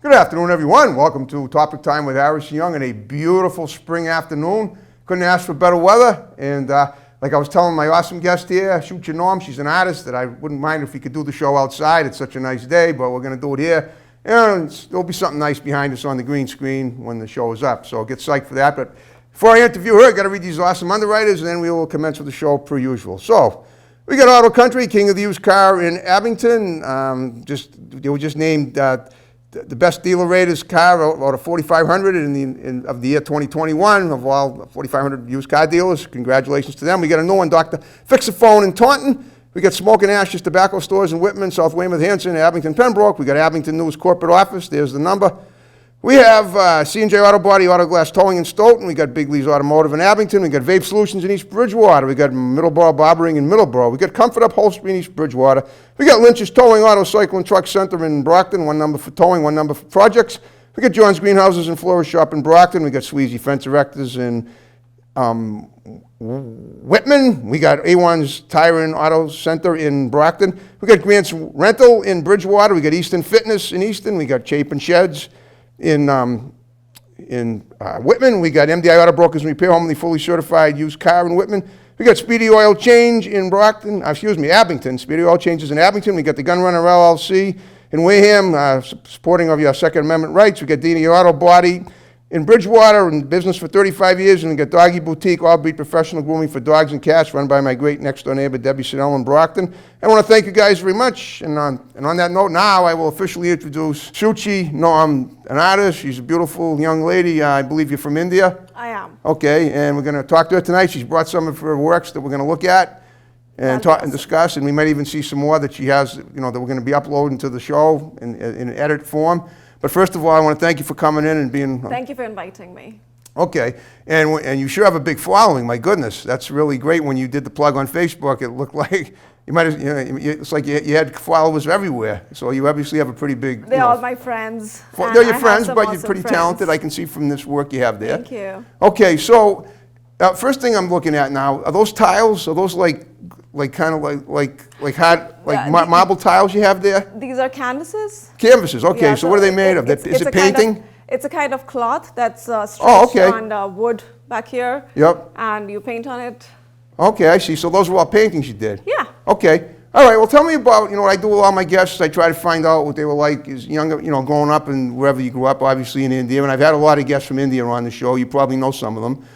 Good afternoon, everyone. Welcome to Topic Time with Harris Young on a beautiful spring afternoon. Couldn't ask for better weather. And like I was telling my awesome guest here, Shuchi Naum, she's an artist that I wouldn't mind if we could do the show outside. It's such a nice day, but we're going to do it here. And there'll be something nice behind us on the green screen when the show is up. So get psyched for that. But before I interview her, I've got to read these awesome underwriters, and then we will commence with the show per usual. So we got Auto Country, king of the used car in Abington. They were just named the best dealer rated car out of 4,500 of the year 2021 of all 4,500 used car dealers. Congratulations to them. We got a new one, Dr. Fix-A-Phone in Taunton. We got Smoke and Ashes tobacco stores in Whitman, South Weymouth, Hanson, Abington, Pembroke. We got Abington News corporate office. There's the number. We have C&J Auto Body, Auto Glass Towing in Stoughton. We got Big Lee's Automotive in Abington. We got Vape Solutions in East Bridgewater. We got Middleborough Barbering in Middleborough. We got Comfort Upholstery in East Bridgewater. We got Lynch's Towing, Auto Cycle and Truck Center in Brockton. One number for towing, one number for projects. We got John's Greenhouses and Florist Shop in Brockton. We got Sweezy Fence Erectors in Whitman. We got A1's Tire and Auto Center in Brockton. We got Grant's Rental in Bridgewater. We got Easton Fitness in Easton. We got Chapin Sheds in Whitman. We got MDI Auto Brokers and Repair, Home, the fully certified used car in Whitman. We got Speedy Oil Change in Abington. Speedy Oil Changes in Abington. We got the Gun Runner LLC in Wareham, supporting of your Second Amendment rights. We got Dini Auto Body in Bridgewater, in business for 35 years, and we got Doggy Boutique, all-breed professional grooming for dogs and cats, run by my great next-door neighbor, Debbie Sinnell in Brockton. I want to thank you guys very much, and on that note, now I will officially introduce Shuchi Naum, an artist. She's a beautiful young lady. I believe you're from India? I am. Okay, and we're going to talk to her tonight. She's brought some of her works that we're going to look at and talk and discuss, and we might even see some more that she has, that we're going to be uploading to the show in edit form. But first of all, I want to thank you for coming in and being... Thank you for inviting me. Okay, and you sure have a big following, my goodness. That's really great. When you did the plug on Facebook, it looked like you might have, it's like you had followers everywhere. So you obviously have a pretty big... They're all my friends. They're your friends, but you're pretty talented. I can see from this work you have there. Thank you. Okay, so first thing I'm looking at now, are those tiles, are those like marble tiles you have there? These are canvases. Canvases, okay. Yeah, so what are they made of? Is it painting? It's a kind of cloth that's stretched on wood back here. Yep. And you paint on it. Okay, I see. So those were all paintings you did? Yeah. Okay. All right, well, tell me about, what I do with all my guests. I try to find out what they were like as younger, growing up and wherever you grew up, obviously in India. And I've had a lot of guests from India on the show. You probably know some of them.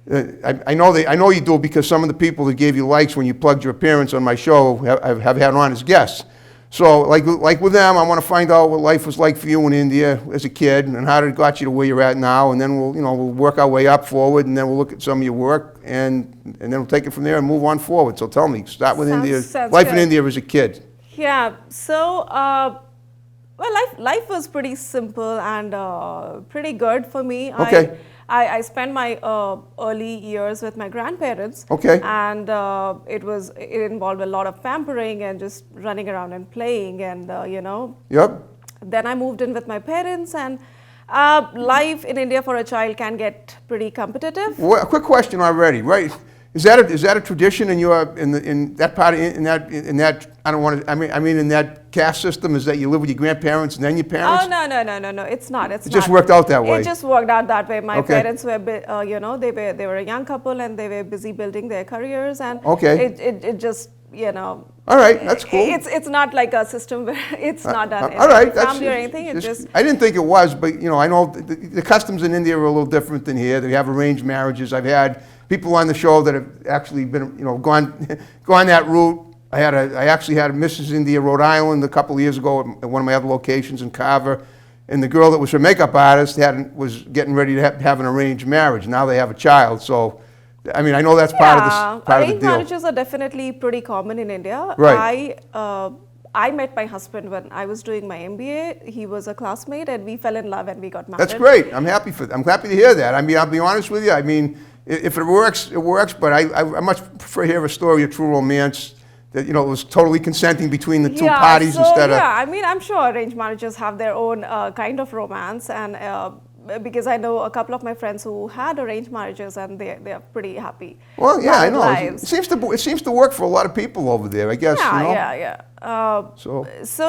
I know you do, because some of the people that gave you likes when you plugged your appearance on my show have had on as guests. So like with them, I want to find out what life was like for you in India as a kid and how it got you to where you're at now, and then we'll work our way up forward, and then we'll look at some of your work, and then we'll take it from there and move on forward. So tell me, start with India, life in India as a kid. Yeah. So life was pretty simple and pretty good for me. Okay. I spent my early years with my grandparents. Okay. And it involved a lot of pampering and just running around and playing and, Yep. Then I moved in with my parents, and life in India for a child can get pretty competitive. Well, a quick question already, right? Is that a tradition in that part of, in that I don't want to, I mean in that caste system, is that you live with your grandparents and then your parents? Oh, no, it's not. It just worked out that way. It just worked out that way. My parents were, they were a young couple, and they were busy building their careers, and it just, All right, that's cool. It's not like a system where it's not done in family or anything. I didn't think it was, but I know the customs in India are a little different than here. They have arranged marriages. I've had people on the show that have actually been, gone that route. I actually had a Mrs. India, Rhode Island, a couple of years ago at one of my other locations in Carver, and the girl that was her makeup artist was getting ready to have an arranged marriage. Now they have a child, so I mean, I know that's part of the deal. Arranged marriages are definitely pretty common in India. Right. I met my husband when I was doing my MBA. He was a classmate, and we fell in love and we got married. That's great. I'm happy to hear that. I mean, I'll be honest with you. I mean, if it works, it works. But I much prefer to hear a story of true romance that it was totally consenting between the two parties instead of. Yeah, I mean, I'm sure arranged marriages have their own kind of romance, and because I know a couple of my friends who had arranged marriages and they are pretty happy. Well, yeah, I know. It seems to work for a lot of people over there, I guess. Yeah, you know?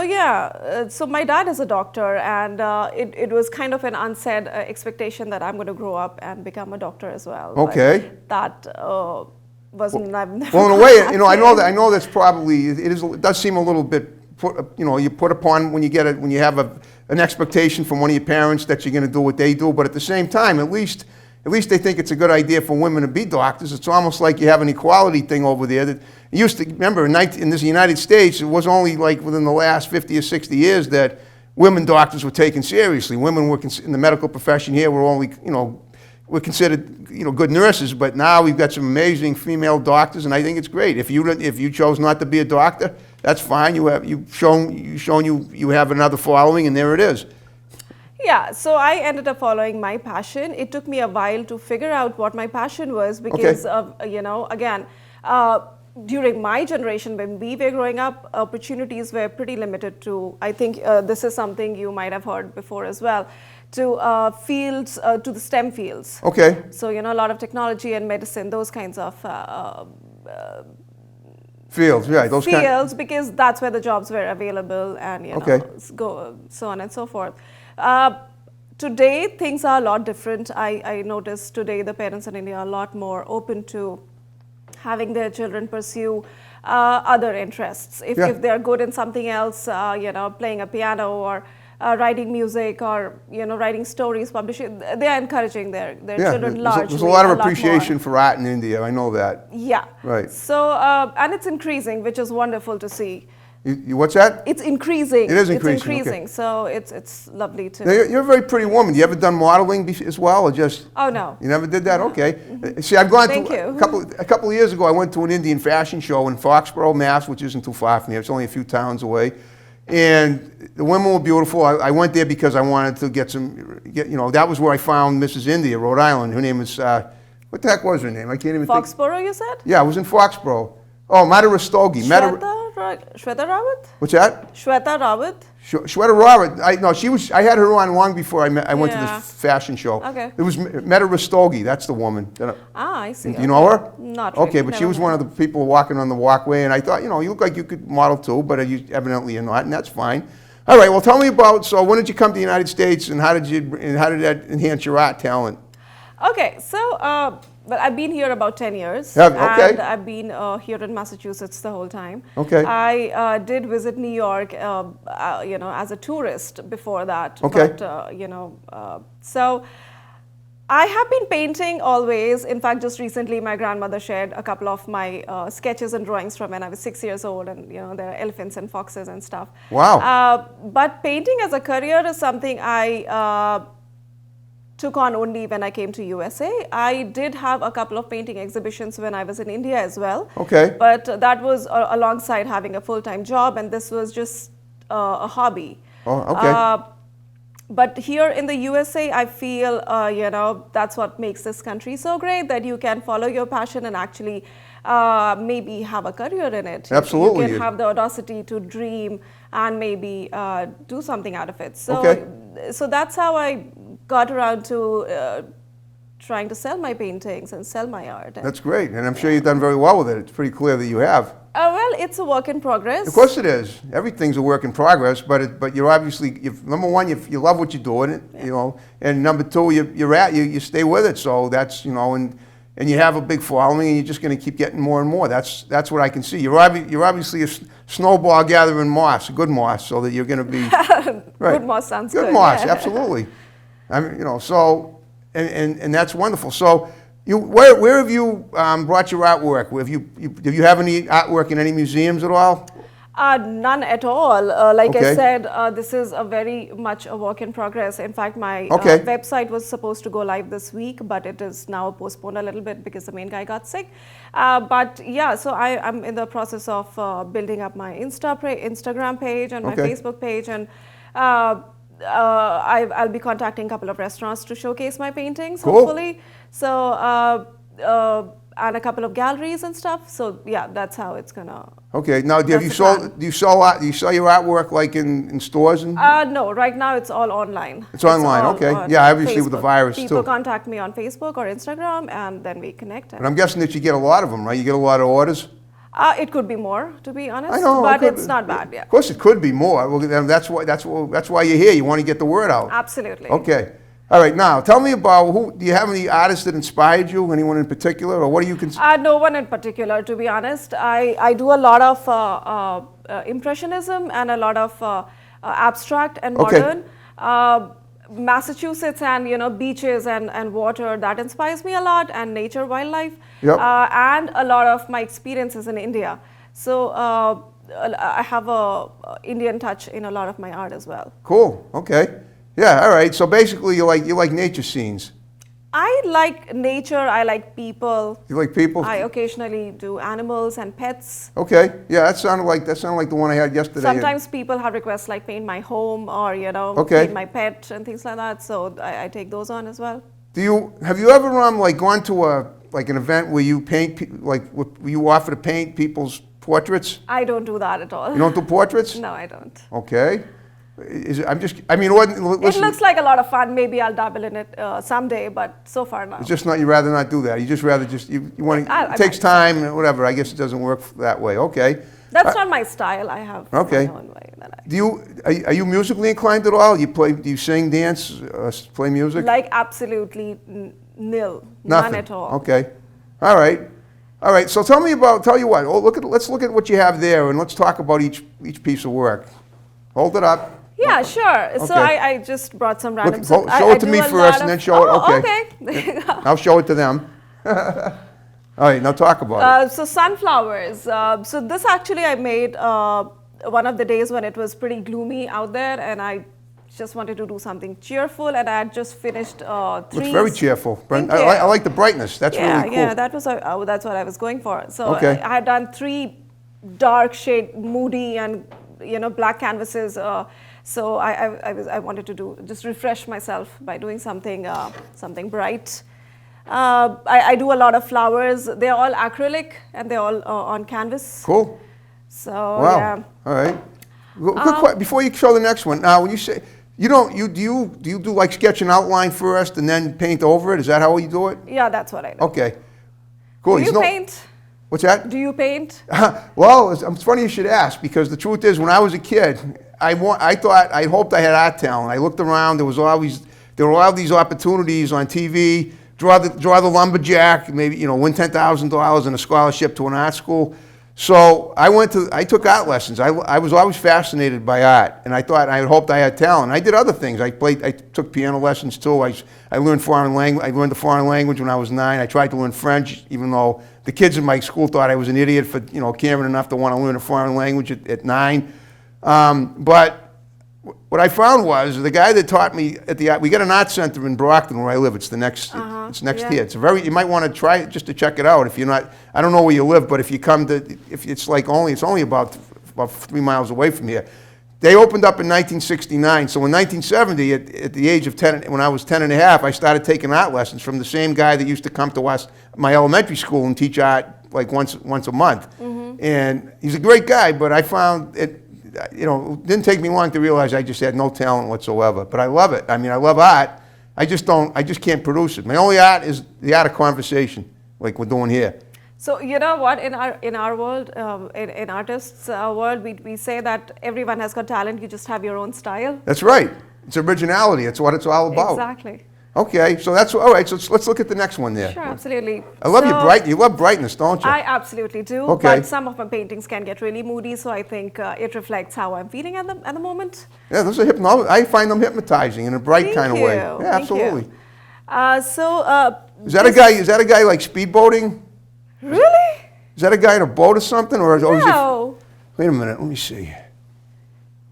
yeah. So my dad is a doctor, and it was kind of an unsaid expectation that I'm going to grow up and become a doctor as well. Okay. But that wasn't. Well, in a way, you know, I know that's probably it does seem a little bit. You put upon when you have an expectation from one of your parents that you're going to do what they do, but at the same time, at least they think it's a good idea for women to be doctors. It's almost like you have an equality thing over there. That you used to remember in this United States, it was only like within the last 50 or 60 years that women doctors were taken seriously. Women were in the medical profession here were only we're considered good nurses, but now we've got some amazing female doctors, and I think it's great. If you chose not to be a doctor, that's fine. You've shown you have another following, and there it is. Yeah, so I ended up following my passion. It took me a while to figure out what my passion was because again, during my generation when we were growing up, opportunities were pretty limited to. I think this is something you might have heard before as well. To fields, to the STEM fields. Okay. So a lot of technology and medicine, those kinds of fields, yeah, those fields, because that's where the jobs were available, and so on and so forth. Today things are a lot different. I noticed today the parents in India are a lot more open to having their children pursue other interests. If they're good in something else, playing a piano or writing music or writing stories, publishing, they are encouraging their children largely. There's a lot of appreciation for art in India. I know that. Yeah. Right. So and it's increasing, which is wonderful to see. What's that? It's increasing. It is increasing. It's increasing. Okay. So it's lovely too. Now, you're a very pretty woman. You ever done modeling as well, or just? Oh no. You never did that? Okay. Mm-hmm. See, I've gone Thank to you. a couple of years ago. I went to an Indian fashion show in Foxborough, Mass, which isn't too far from here. It's only a few towns away. And the women were beautiful. I went there because I wanted to that was where I found Mrs. India, Rhode Island. Her name is, what the heck was her name? I can't even think. Foxborough, you said? Yeah, I was in Foxborough. Oh, Mata Rastogi. Shweta Rawat? What's that? Shweta Rawat? Shweta Rawat. I had her on long before I went to this fashion show. Okay. It was Mata Rastogi. That's the woman. I see. Do you know her? Not really. Okay, but she was one of the people walking on the walkway, and I thought, you look like you could model too, but you evidently you're not, and that's fine. All right. Well, tell me about. So, when did you come to the United States, and how did that enhance your art talent? Okay, so well, I've been here about 10 years. Yeah, okay. And I've been here in Massachusetts the whole time. Okay. I did visit New York, as a tourist before that. Okay. But, so I have been painting always. In fact, just recently, my grandmother shared a couple of my sketches and drawings from when I was 6 years old, and there are elephants and foxes and stuff. Wow. But painting as a career is something I took on only when I came to USA. I did have a couple of painting exhibitions when I was in India as well. Okay. But that was alongside having a full-time job, and this was just a hobby. Oh, okay. But here in the USA, I feel, that's what makes this country so great, that you can follow your passion and actually maybe have a career in it. Absolutely. You can have the audacity to dream and maybe do something out of it. So, so that's how I got around to trying to sell my paintings and sell my art. That's great, and I'm sure you've done very well with it. It's pretty clear that you have. Well, it's a work in progress. Of course it is. Everything's a work in progress, but you're obviously, number one, you love what you're doing, and number two, you stay with it. So that's, and you have a big following, and you're just going to keep getting more and more. That's what I can see. You're obviously a snowball gathering moss, good moss, so that you're going to be right. Good moss sounds good. Good moss, absolutely. I mean, so and that's wonderful. So. Where have you brought your artwork? Do you have any artwork in any museums at all? None at all. Like Okay. I said, this is a very much a work in progress. In fact, my Okay. website was supposed to go live this week, but it is now postponed a little bit because the main guy got sick. But yeah, so I'm in the process of building up my Instagram page and my Okay. Facebook page, and I'll be contacting a couple of restaurants to showcase my paintings, Cool. hopefully. So and a couple of galleries and stuff. So yeah, that's how it's gonna. Okay. Now, That's the plan. do you sell your artwork like in stores and? No, right now it's all online. It's online, all okay. on Yeah, obviously with the Facebook. virus, People too. contact me on Facebook or Instagram, and then we connect. And I'm guessing that you get a lot of them, right? You get a lot of orders. It could be more, to be honest. I know, but it could- it's not bad. Yeah, Of course, it could be more. Well, then that's why you're here. You want to get the word out. absolutely. Okay. All right. Now, tell me about do you have any artists that inspired you? Anyone in particular, or what do you consider? No one in particular, to be honest. I do a lot of impressionism and a lot of abstract and Okay. modern. Massachusetts and beaches and water, that inspires me a lot, and nature, wildlife, Yep. and a lot of my experiences in India. So I have a Indian touch in a lot of my art as well. Cool. Okay. Yeah. All right. So basically, you like nature scenes. I like nature. I like people. You like people. I occasionally do animals and pets. Okay. Yeah. That sounded like the one I had yesterday. Sometimes people have requests like paint my home or Okay. paint my pet and things like that. So I take those on as well. Have you ever like gone to an event where you paint where you offer to paint people's portraits? I don't do that at all. You don't do portraits? No, I don't. Okay. It Looks like a lot of fun. Maybe I'll dabble in it someday, but so far no. It's just not. You rather not do that. You just rather you want. I It takes might. time and whatever. I guess it doesn't work that way. Okay. That's not my style. I have Okay. my own way that Are you musically inclined at all? Do you sing, dance, play music? like absolutely nil, Nothing. none at all. Okay. All right. All right. So tell you what. Let's look at what you have there, and let's talk about each piece of work. Hold it up. Yeah, sure. So Okay. I just brought some random. Show it to me first, and then show it. Okay. Okay. There you go. I'll show it to them. All right. Now talk about it. So sunflowers. So this actually I made one of the days when it was pretty gloomy out there, and I just wanted to do something cheerful, and I had just finished Looks three. very cheerful. Thank I you. like the brightness. That's Yeah, really cool. yeah, that's what I was going for. So Okay. I had done 3 dark shade, moody, and black canvases. So I wanted to just refresh myself by doing something bright. I do a lot of flowers. They're all acrylic and they're all on canvas. Cool. So Wow. yeah. All right. Before you show the next one, now when you say do you do like sketch and outline first and then paint over it? Is that how you do it? Yeah, that's what I do. Okay. Cool. Do you paint? What's that? Do you paint? Well, it's funny you should ask, because the truth is, when I was a kid, I hoped I had art talent. I looked around. There were all these opportunities on TV. Draw the lumberjack. Maybe win $10,000 and a scholarship to an art school. So I took art lessons. I was always fascinated by art, and I hoped I had talent. I did other things. I took piano lessons too. I learned foreign language. I learned the foreign language when I was 9. I tried to learn French, even though the kids in my school thought I was an idiot for caring enough to want to learn a foreign language at 9. But what I found was the guy that taught me we got an art center in Brockton where I live. It's next yeah. here. You might want to try it just to check it out. If you're not, I don't know where you live, but if you come it's only about 3 miles away from here. They opened up in 1969. So in 1970, at the age of 10, when I was 10 and a half, I started taking art lessons from the same guy that used to come to my elementary school and teach art like once a month. Mm-hmm. And he's a great guy, but I found it didn't take me long to realize I just had no talent whatsoever. But I love it. I mean, I love art. I just can't produce it. My only art is the art of conversation, like we're doing here. So you know what? In our world, in artists' world, we say that everyone has got talent. You just have your own style. That's right. It's originality. It's what it's all about. Exactly. Okay, so that's all right. So let's look at the next one there. Sure, absolutely. I love you love brightness, don't you? I absolutely do. Okay. But some of my paintings can get really moody, so I think it reflects how I'm feeling at the moment. Yeah, those are I find them hypnotizing in a bright kind of way. Yeah, Thank absolutely. you. Is that a guy like speedboating? Really? Is that a guy in a boat or something, or is it? No. Wait a minute. Let me see.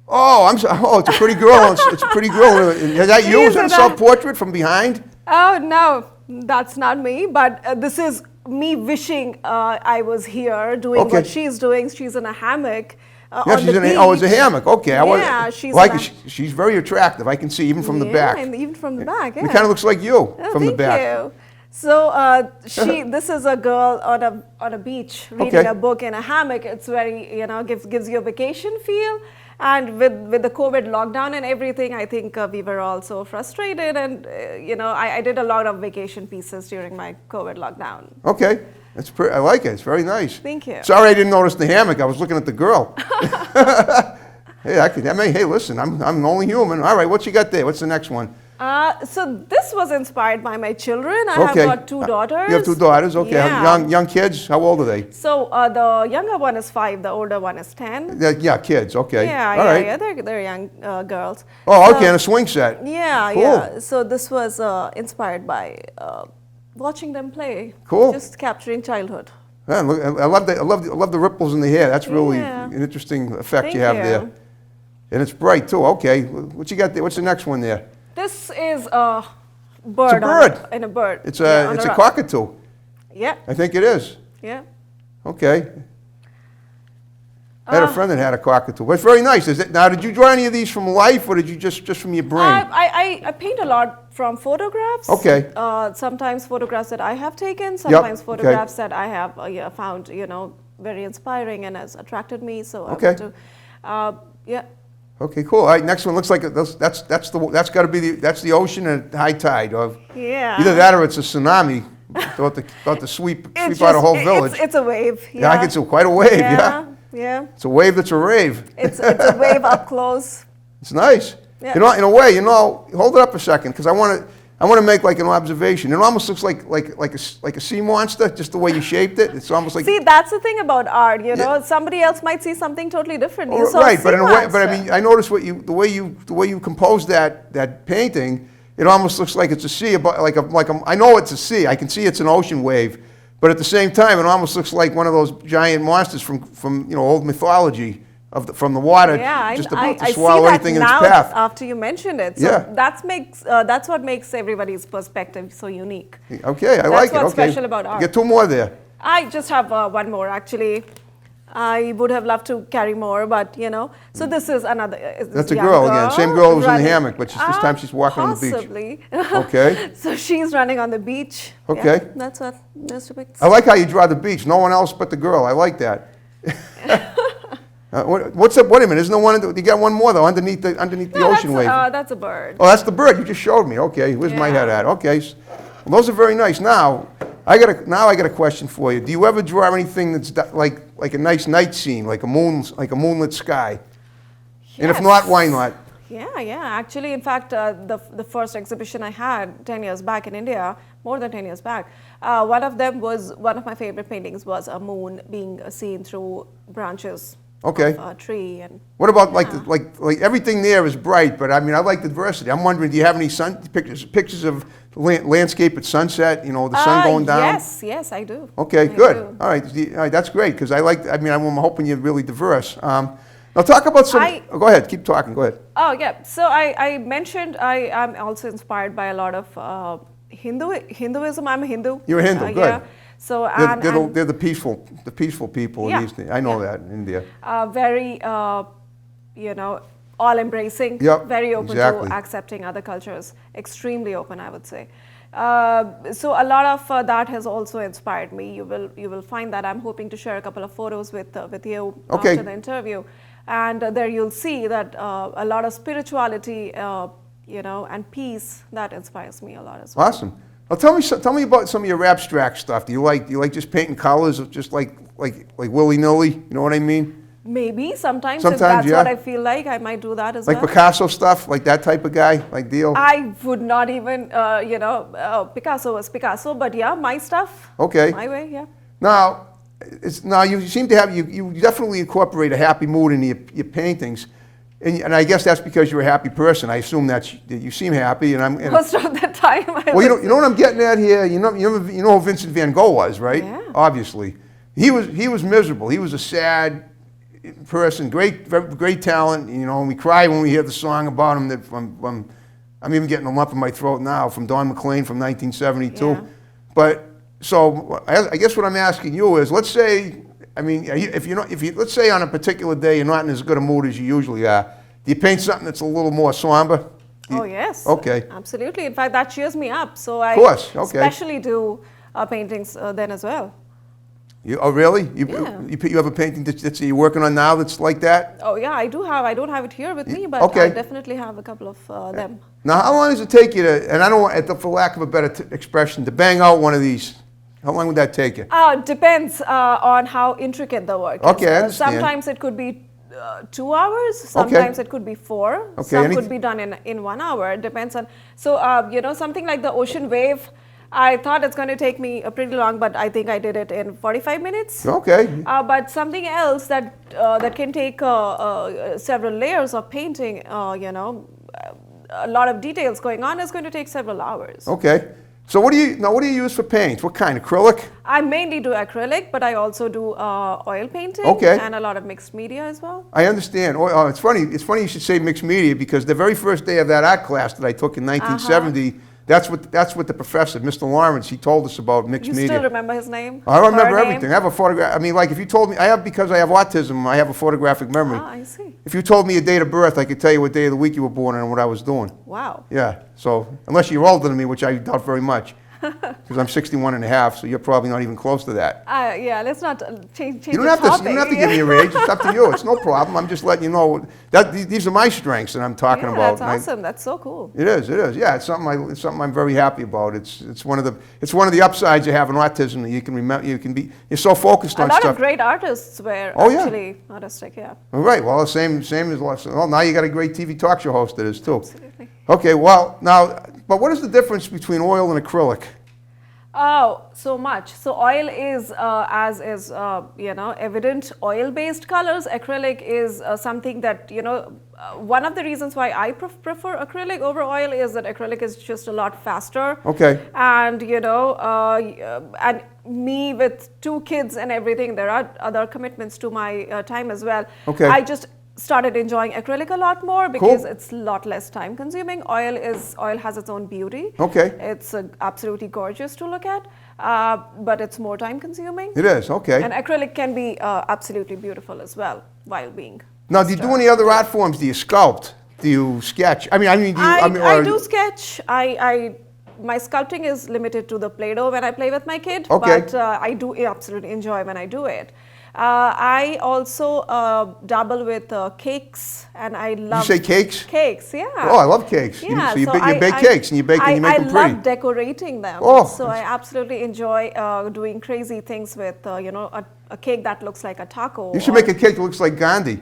Oh, it's a pretty girl. It's a pretty girl. Is that you? Is that a self-portrait from behind? Oh no, that's not me. But this is me wishing I was here doing what she's doing. She's in a hammock. Yeah, she's it's a hammock. Okay, Yeah, she's very attractive. I can see even from the back. And even from the back. Yeah. It kind of looks like you from the back. Thank you. So this is a girl on a beach reading Okay. a book in a hammock. It's very, gives you a vacation feel. And with the COVID lockdown and everything, I think we were all so frustrated. And I did a lot of vacation pieces during my COVID lockdown. Okay. I like it. It's very nice. Thank you. Sorry I didn't notice the hammock. I was looking at the girl. Hey, listen, I'm only human. All right, what you got there? What's the next one? So this was inspired by my children. I Okay. have got 2 daughters. You have 2 daughters. Okay. Yeah. Young kids. How old are they? So the younger one is 5, the older one is 10. Yeah, kids. Okay. Yeah, All yeah, right. yeah. They're young girls. Oh, So- okay. And a swing set. Yeah, Cool. yeah. So this was inspired by watching them play. Cool. Just capturing childhood. Yeah, look, I love the ripples in the hair. That's really Yeah. an interesting effect Thank you have you. there. And it's bright too. Okay. What you got there? What's the next one there? This is a bird. bird. In a bird. It's Yeah, on a rock. cockatoo. Yeah, I think it is. yeah. Okay. I had a friend that had a cockatoo. But it's very nice. Now, did you draw any of these from life, or did you just from your brain? I paint a lot from photographs. Okay. Sometimes photographs that I have taken, sometimes okay. photographs that I have found, very inspiring and has attracted me. So Okay. I want to, yeah. Okay, cool. All right, next one looks like that's got to be that's the ocean at high tide, or Yeah. either that or it's a tsunami about to sweep It's out a whole just- village. It's a wave. Yeah, I can see quite a wave. Yeah. Yeah. It's a wave that's a rave. It's a wave up close. It's nice. Yeah. In a way, hold it up a second, because I want to make like an observation. It almost looks like a sea monster, just the way you shaped it. It's almost like See, that's the thing about art. Somebody else might see something totally different. You saw right, but in a way, sea but I monster. mean, I noticed the way you composed that painting. It almost looks like it's a sea, I know it's a sea. I can see it's an ocean wave, but at the same time, it almost looks like one of those giant monsters from old mythology from the water, just about to swallow see anything in that its now path. after you mentioned it. So Yeah. that's what makes everybody's perspective so unique. Okay, I like it. what's Okay, special about art. Get 2 more there. I just have one more actually. I would have loved to carry more, but So this is another. That's a young girl again. Same girl who was in the running- hammock, but this time she's walking on the beach. Possibly. Okay. So she's running on the beach. Okay. Yeah, that's what this depicts. I like how you draw the beach. No one else but the girl. I like that. What's up? Wait a minute. Isn't there one? You got one more though underneath the No, ocean wave. that's a bird. Oh, that's the bird you just showed me. Okay, where's my head Yeah. at? Okay, well, those are very nice. Now I got a question for you. Do you ever draw anything that's like a nice night scene, like a moonlit sky? And if not, why not? Yeah. Actually, in fact, the first exhibition I had 10 years back in India, more than 10 years back, one of my favorite paintings was a moon being seen through branches Okay. of a tree. And What about like everything there is bright, but I mean I like the diversity. I'm wondering, do you have any pictures of landscape at sunset? The sun going down. Yes, I do. Okay, I good. do. All right, that's great because I'm hoping you're really diverse. Now talk about some. Go ahead, keep talking. Go ahead. Oh, yeah. So I mentioned I'm also inspired by a lot of Hinduism. I'm a Hindu. You're a Hindu, good. Yeah. So They're the peaceful people Yeah, in these things. I know yeah. that in India. very all-embracing, Yep, very open exactly. to accepting other cultures, extremely open, I would say. So a lot of that has also inspired me. You will find that I'm hoping to share a couple of photos with you Okay. after the interview, and there you'll see that a lot of spirituality, and peace that inspires me a lot as well. Awesome. Well, tell me about some of your abstract stuff. Do you like just painting colors, just like willy nilly? You know what I mean? Maybe sometimes if Sometimes, that's yeah. what I feel like, I might do that as Like well. Picasso stuff, like that type of guy, like deal. I would not even, Picasso was Picasso, but yeah, my stuff. Okay. My way, yeah. Now you seem to have you definitely incorporate a happy mood in your paintings, and I guess that's because you're a happy person. I assume that you seem happy, and Most of the time, well, you know what I'm getting at here. You know who Vincent van Gogh was, right? Yeah. Obviously, he was miserable. He was a sad person, great talent. And we cry when we hear the song about him. That I'm even getting a lump in my throat now from Don McLean from 1972. Yeah. But so I guess what I'm asking you is, let's say, let's say on a particular day you're not in as good a mood as you usually are. Do you paint something that's a little more somber? Oh, yes. Okay. Absolutely. In fact, that cheers me up. So I course, okay. especially do paintings then as well. Oh, really? Yeah. You have a painting that you're working on now that's like that? Oh, yeah, I do have. I don't have it here with me, but Okay. I definitely have a couple of them. Now, how long does it take you to, and I don't want, for lack of a better expression, to bang out one of these? How long would that take you? Depends on how intricate the work is. Okay, I understand. Sometimes it could be 2 hours. Sometimes it could be 4. Okay, Some could be done in 1 hour. It depends on. So something like the ocean wave, I thought it's going to take me pretty long, but I think I did it in 45 minutes. Okay. But something else that can take several layers of painting, a lot of details going on, is going to take several hours. Okay. So what do you use for paints? What kind? Acrylic? I mainly do acrylic, but I also do oil painting and a lot of mixed media as well. I understand. Oh, it's funny. It's funny you should say mixed media, because the very first day of that art class that I took in 1970, that's what the professor, Mr. Lawrence, he told us about mixed media. You still remember his name? I remember Her everything. name? I have a photograph. I mean, like if you told me, because I have autism, I have a photographic memory. Ah, I see. If you told me a date of birth, I could tell you what day of the week you were born and what I was doing. Wow. Yeah. So unless you're older than me, which I doubt very much, because I'm 61 and a half, so you're probably not even close to that. Yeah, let's not change You don't the have topic. to. You don't have to give me your age. It's up to you. It's no problem. I'm just letting you know that these are my strengths that I'm talking about. That's awesome. That's so cool. It is. It is. Yeah, it's something I'm very happy about. It's one of the upsides of having autism, that you can remember. You're so focused on A lot stuff. of great artists were Oh, actually artistic. Yeah. All right. Well, the same as well. Now you got a great TV talk show host that is too. Absolutely. Okay. Well, now, but what is the difference between oil and acrylic? Oh, so much. So oil is, as is, evident, oil-based colors. Acrylic is something that, one of the reasons why I prefer acrylic over oil is that acrylic is just a lot faster. Okay. And, and me with 2 kids and everything, there are other commitments to my time as well. Okay. I just started enjoying acrylic a lot more because it's a lot less time consuming. Oil has its own beauty. Okay. It's absolutely gorgeous to look at, but it's more time consuming. It is. Okay. And acrylic can be absolutely beautiful as well while being. Now, do you do any other art forms? Do you sculpt? Do you sketch? I do sketch. My sculpting is limited to the Play-Doh when I play with my kid, Okay. but I do absolutely enjoy when I do it. I also dabble with cakes, and I love. You say cakes? Cakes, yeah. Oh, I love cakes. Yeah, so you bake cakes and you make them pretty. I love decorating them. Oh, so I absolutely enjoy doing crazy things with a cake that looks like a taco. You should make a cake that looks like Gandhi.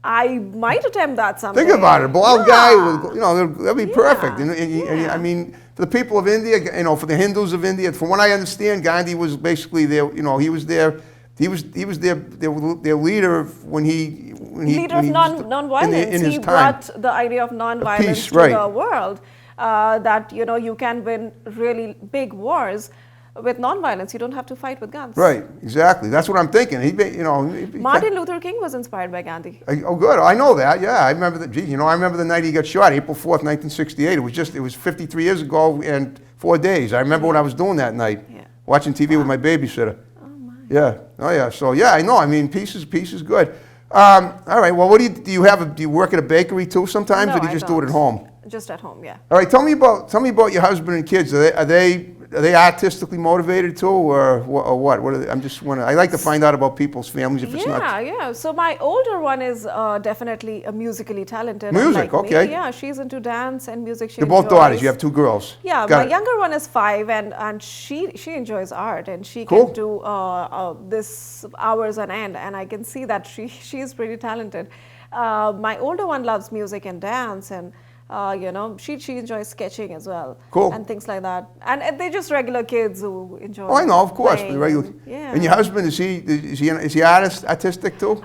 I might attempt that someday. Think about it. A bald guy, with, that'd be perfect. And Yeah. I mean, for the people of India, for the Hindus of India, from what I understand, Gandhi was basically their, he was their. He was their leader when he leader of non-violence. in his He time. brought the idea of non-violence peace, to right. the world. That you can win really big wars with non-violence. You don't have to fight with guns. Right, exactly. That's what I'm thinking. Martin Luther King was inspired by Gandhi. Oh, good. I know that. Yeah, I remember that. I remember the night he got shot, April 4th, 1968. It was 53 years ago and 4 days. I remember what I was doing that night, watching TV with my babysitter. Yeah. Oh, yeah. So, yeah, I know. I mean, peace is good. All right. Well, what do you work at a bakery too sometimes, No, or do you just do it at home? Just at home, yeah. All right. Tell me about your husband and kids. Are they artistically motivated too, or what? What are they? I like to find out about people's families if it's not. Yeah. So my older one is definitely musically talented. Music, unlike okay. Me. Yeah, she's into dance and music. They're both daughters. You have 2 girls. Yeah, Got my it. younger one is 5, and she enjoys art, and she Cool. can do this hours on end, and I can see that she is pretty talented. My older one loves music and dance, and she enjoys sketching as well. Cool. And things like that. And they're just regular kids who enjoy. Oh, I know, of course. playing. The regular. Yeah. And your husband is he artistic too?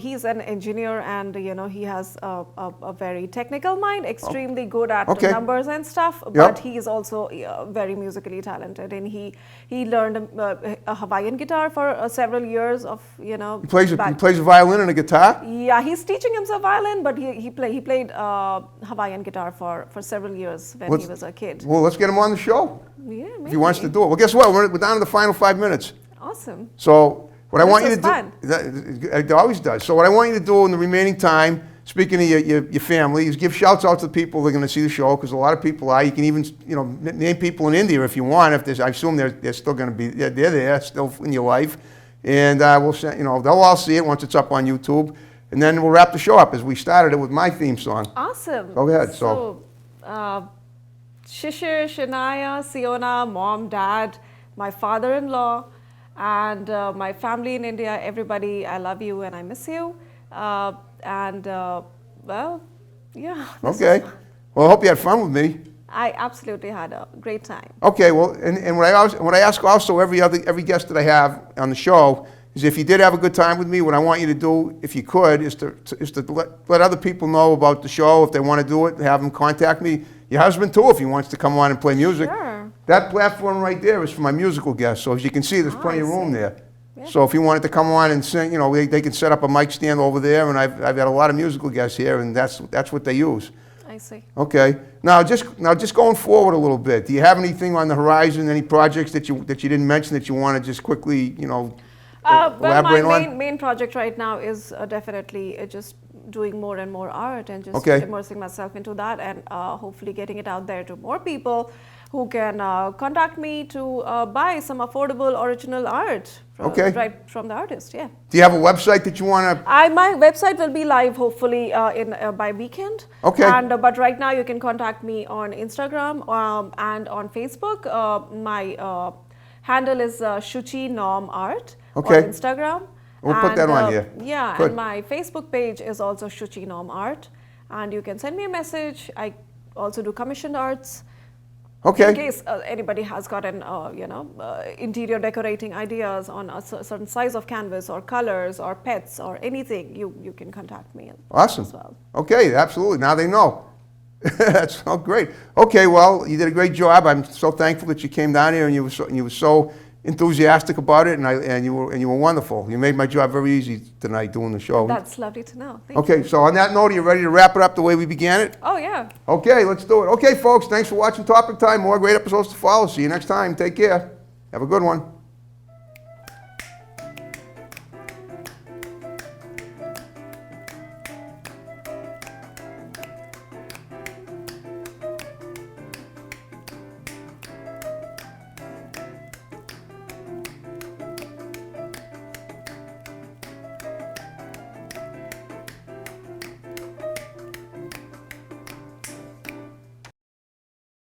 He's an engineer, and he has a very technical mind, extremely good at Okay. numbers and stuff. Yep. But he is also very musically talented, and he learned a Hawaiian guitar for several years of He plays a violin and a guitar. Yeah, he's teaching himself violin, but he played Hawaiian guitar for several years when he was a kid. Well, let's get him on the show Yeah, maybe. if he wants to do it. Well, guess what? We're down to the final 5 minutes. Awesome. So what I want you to was fun. do, it always does. So what I want you to do in the remaining time, speaking of your family, is give shouts out to the people that are going to see the show, because a lot of people are. You can even, name people in India if you want. If there's, I assume they're still going to be, they're there, still in your life. And we'll send, they'll all see it once it's up on YouTube. And then we'll wrap the show up as we started it with my theme song. Awesome. Go ahead. Shishir, Shania, Siona, mom, dad, my father-in-law, and my family in India, everybody, I love you and I miss you. Well, yeah. Okay. Well, I hope you had fun with me. I absolutely had a great time. Okay. Well, and what I ask also every guest that I have on the show is, if you did have a good time with me, what I want you to do, if you could, is to let other people know about the show. If they want to do it, have them contact me. Your husband too, if he wants to come on and play music. Sure. That platform right there is for my musical guests. So as you can see, there's plenty of room there. Yeah. So if he wanted to come on and sing, they can set up a mic stand over there, and I've had a lot of musical guests here, and that's what they use. I see. Okay. Now just going forward a little bit. Do you have anything on the horizon? Any projects that you didn't mention that you want to just quickly, elaborate my on? main project right now is definitely just doing more and more art, and just Okay. immersing myself into that, and hopefully getting it out there to more people who can contact me to buy some affordable original art right from the artist. Yeah. Do you have a website that you want to? My website will be live hopefully by weekend. Okay. And but right now you can contact me on Instagram and on Facebook. My handle is Shuchi Naum Art Okay. on Instagram. We'll put that on here. Yeah, Good. and my Facebook page is also Shuchi Naum Art, and you can send me a message. I also do commissioned arts. Okay. In case anybody has got an, interior decorating ideas on a certain size of canvas or colors or pets or anything, you can contact me Awesome. as well. Okay, absolutely. Now they know. That's so great. Okay, well, you did a great job. I'm so thankful that you came down here, and you were so enthusiastic about it, and you were wonderful. You made my job very easy tonight doing the show. That's lovely to know. Thank you. Okay, so on that note, are you ready to wrap it up the way we began it? Oh, yeah. Okay, let's do it. Okay, folks, thanks for watching Topic Time. More great episodes to follow. See you next time. Take care. Have a good one.